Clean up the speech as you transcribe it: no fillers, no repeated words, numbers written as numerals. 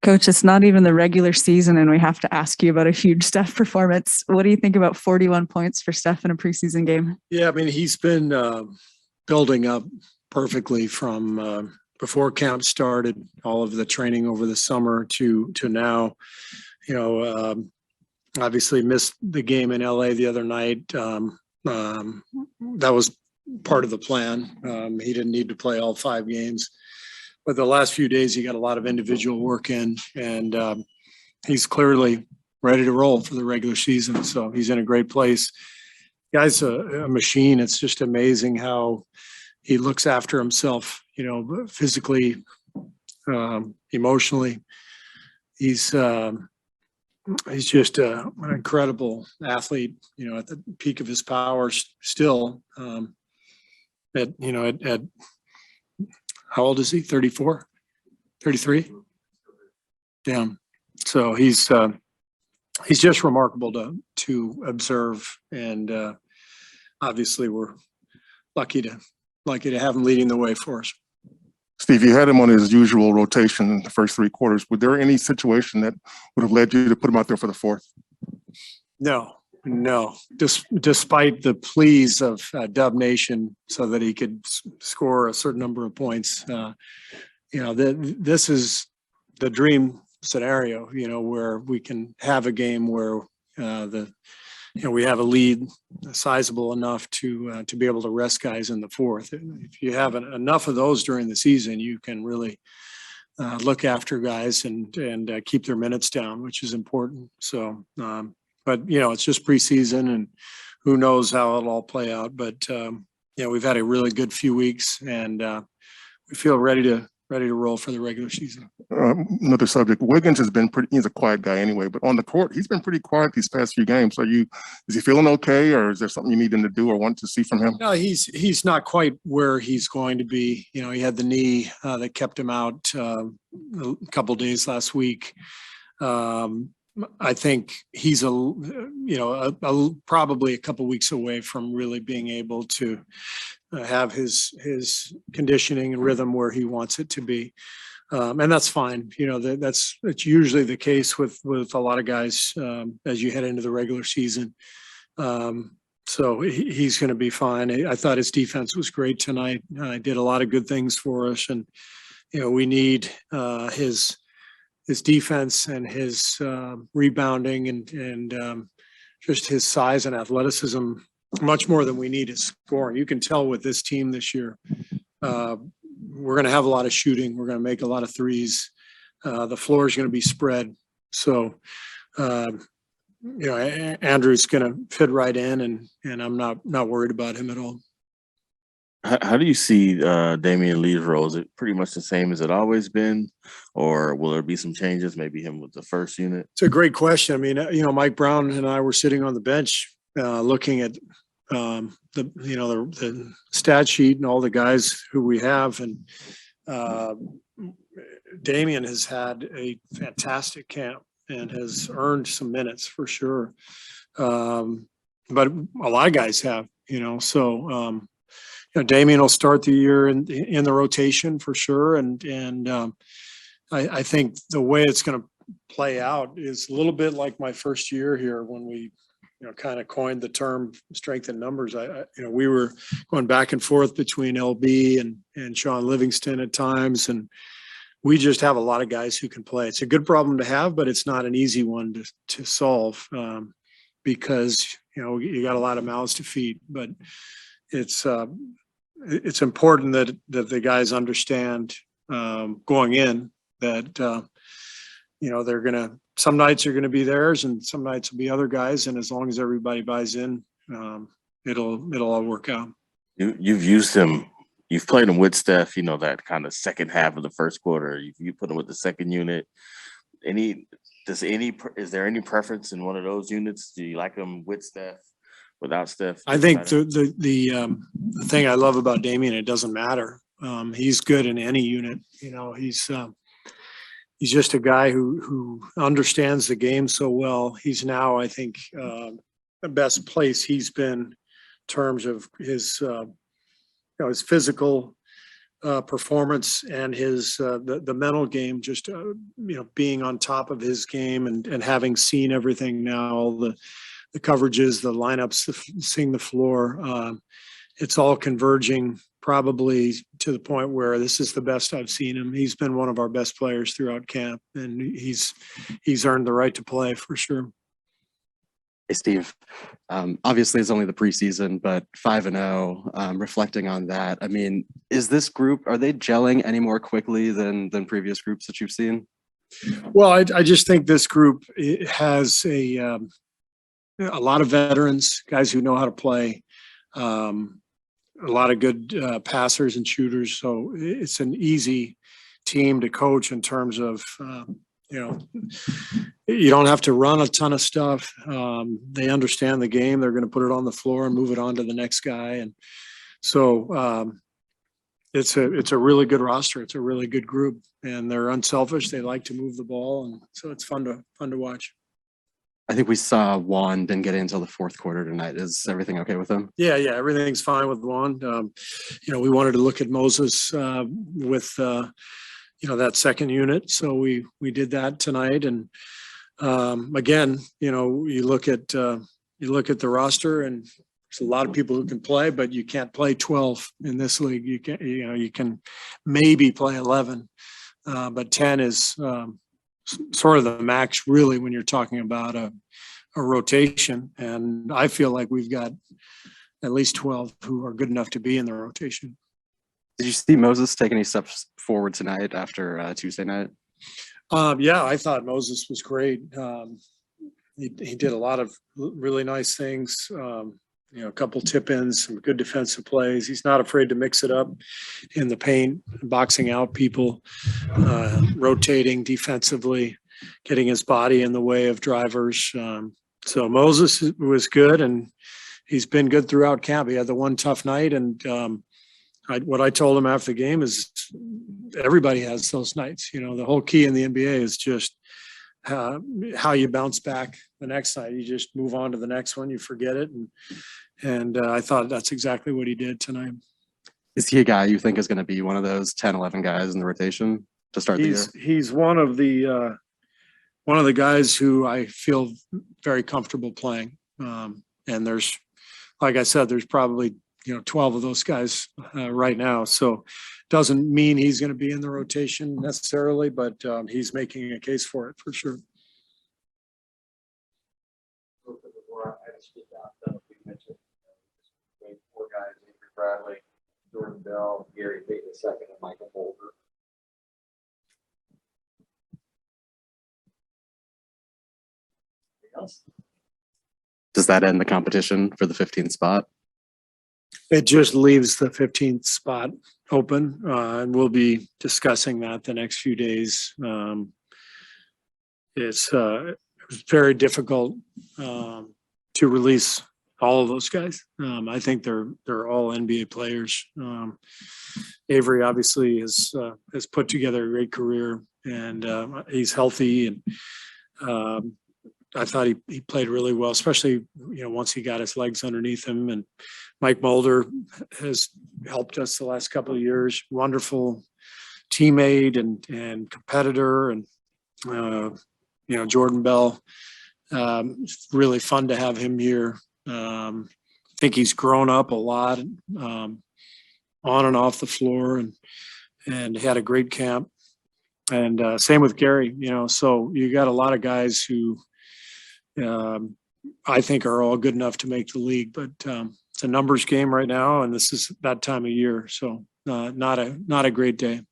Coach, it's not even the regular season, and we have to ask you about a huge Steph performance. What do you think about 41 points for Steph in a preseason game? Yeah, I mean, he's been building up perfectly from before camp started, all of the training over the summer to now. You know, obviously missed the game in LA the other night. That was part of the plan. He didn't need to play all 5 games. But the last few days, he got a lot of individual work in, and he's clearly ready to roll for the regular season. So he's in a great place. Guy's a machine. It's just amazing how he looks after himself, you know, physically, emotionally. He's just an incredible athlete, you know, at the peak of his powers still. At how old is he? 34? 33? Yeah. So he's just remarkable to observe, and obviously we're lucky to have him leading the way for us. Steve, you had him on his usual rotation in the first 3 quarters. Was there any situation that would have led you to put him out there for the 4th? No. Despite the pleas of Dub Nation so that he could score a certain number of points, this is the dream scenario. You know, where we can have a game where we have a lead sizable enough to be able to rest guys in the 4th. If you have enough of those during the season, you can really look after guys and keep their minutes down, which is important. So. But, you know, it's just preseason and who knows how it'll all play out. But, we've had a really good few weeks, and we feel ready to roll for the regular season. Another subject. Wiggins has been he's a quiet guy anyway, but on the court, he's been pretty quiet these past few games. Is he feeling okay, or is there something you need him to do or want to see from him? No, he's not quite where he's going to be. You know, he had the knee that kept him out a couple days last week. I think he's probably a couple weeks away from really being able to have his conditioning and rhythm where he wants it to be, and that's fine. You know, that's usually the case with a lot of guys as you head into the regular season. So he's going to be fine. I thought his defense was great tonight. Did a lot of good things for us, and we need his defense and his rebounding and just his size and athleticism much more than we need his scoring. You can tell with this team this year, we're going to have a lot of shooting. We're going to make a lot of threes. The floor is going to be spread. So, Andrew's going to fit right in, and I'm not worried about him at all. How do you see Damian Lee's role? Is it pretty much the same as it always been, or will there be some changes? Maybe him with the first unit. It's a great question. I mean, Mike Brown and I were sitting on the bench looking at the stat sheet and all the guys who we have, and Damian has had a fantastic camp and has earned some minutes for sure. But a lot of guys have, so. Damian will start the year in the rotation for sure, and I think the way it's going to play out is a little bit like my first year here when we, kind of coined the term strength in numbers. We were going back and forth between LB and Sean Livingston at times, and we just have a lot of guys who can play. It's a good problem to have, but it's not an easy one to solve because you got a lot of mouths to feed, but it's important that the guys understand going in that they're gonna, some nights are gonna be theirs and some nights will be other guys, and as long as everybody buys in, it'll all work out. You've used him. You've played him with Steph. That kind of second half of the first quarter. You put him with the second unit. Is there any preference in one of those units? Do you like him with Steph? Without Steph? I think the thing I love about Damian, it doesn't matter. He's good in any unit. He's just a guy who understands the game so well. He's now, I think, the best place he's been in terms of his his physical performance and his the mental game, just being on top of his game and having seen everything now, all the coverages, the lineups, seeing the floor, it's all converging probably to the point where this is the best I've seen him. He's been one of our best players throughout camp, and he's earned the right to play for sure. Hey, Steve. Obviously, it's only the preseason, but 5-0. Reflecting on that, I mean, is this group, are they gelling any more quickly than previous groups that you've seen? Well, I just think this group has a lot of veterans, guys who know how to play, a lot of good passers and shooters. So it's an easy team to coach in terms of you don't have to run a ton of stuff. They understand the game. They're going to put it on the floor and move it on to the next guy. And so it's a really good roster. It's a really good group, and they're unselfish. They like to move the ball, and so it's fun to watch. I think we saw Juan didn't get into the fourth quarter tonight. Is everything okay with him? Yeah, everything's fine with Juan. We wanted to look at Moses with that second unit, so we did that tonight. And again, you look at the roster, and there's a lot of people who can play, but you can't play 12 in this league. You can maybe play 11, but 10 is sort of the max, really, when you're talking about a rotation. And I feel like we've got at least 12 who are good enough to be in the rotation. Did you see Moses take any steps forward tonight after Tuesday night? Yeah, I thought Moses was great. He did a lot of really nice things. A couple tip-ins, some good defensive plays. He's not afraid to mix it up in the paint, boxing out people, rotating defensively, getting his body in the way of drivers. So Moses was good, and he's been good throughout camp. He had the one tough night, and what I told him after the game is everybody has those nights. The whole key in the NBA is just how you bounce back the next night. You just move on to the next one. You forget it. And I thought that's exactly what he did tonight. Is he a guy you think is going to be one of those 10, 11 guys in the rotation to start the year? He's one of the guys who I feel very comfortable playing. And there's, like I said, there's probably 12 of those guys right now. So doesn't mean he's going to be in the rotation necessarily, but he's making a case for it for sure. Four guys: Avery Bradley, Jordan Bell, Gary Payton II, and Michael Bolger. Anything else? Does that end the competition for the 15th spot? It just leaves the 15th spot open, and we'll be discussing that the next few days. It was very difficult to release all of those guys. I think they're all NBA players. Avery obviously has put together a great career, and he's healthy, and I thought he played really well, especially once he got his legs underneath him. And Mike Mulder has helped us the last couple of years. Wonderful teammate and competitor, and Jordan Bell. It's really fun to have him here. I think he's grown up a lot on and off the floor, and had a great camp. And same with Gary. So you got a lot of guys who I think are all good enough to make the league, but it's a numbers game right now, and this is that time of year. So not a great day.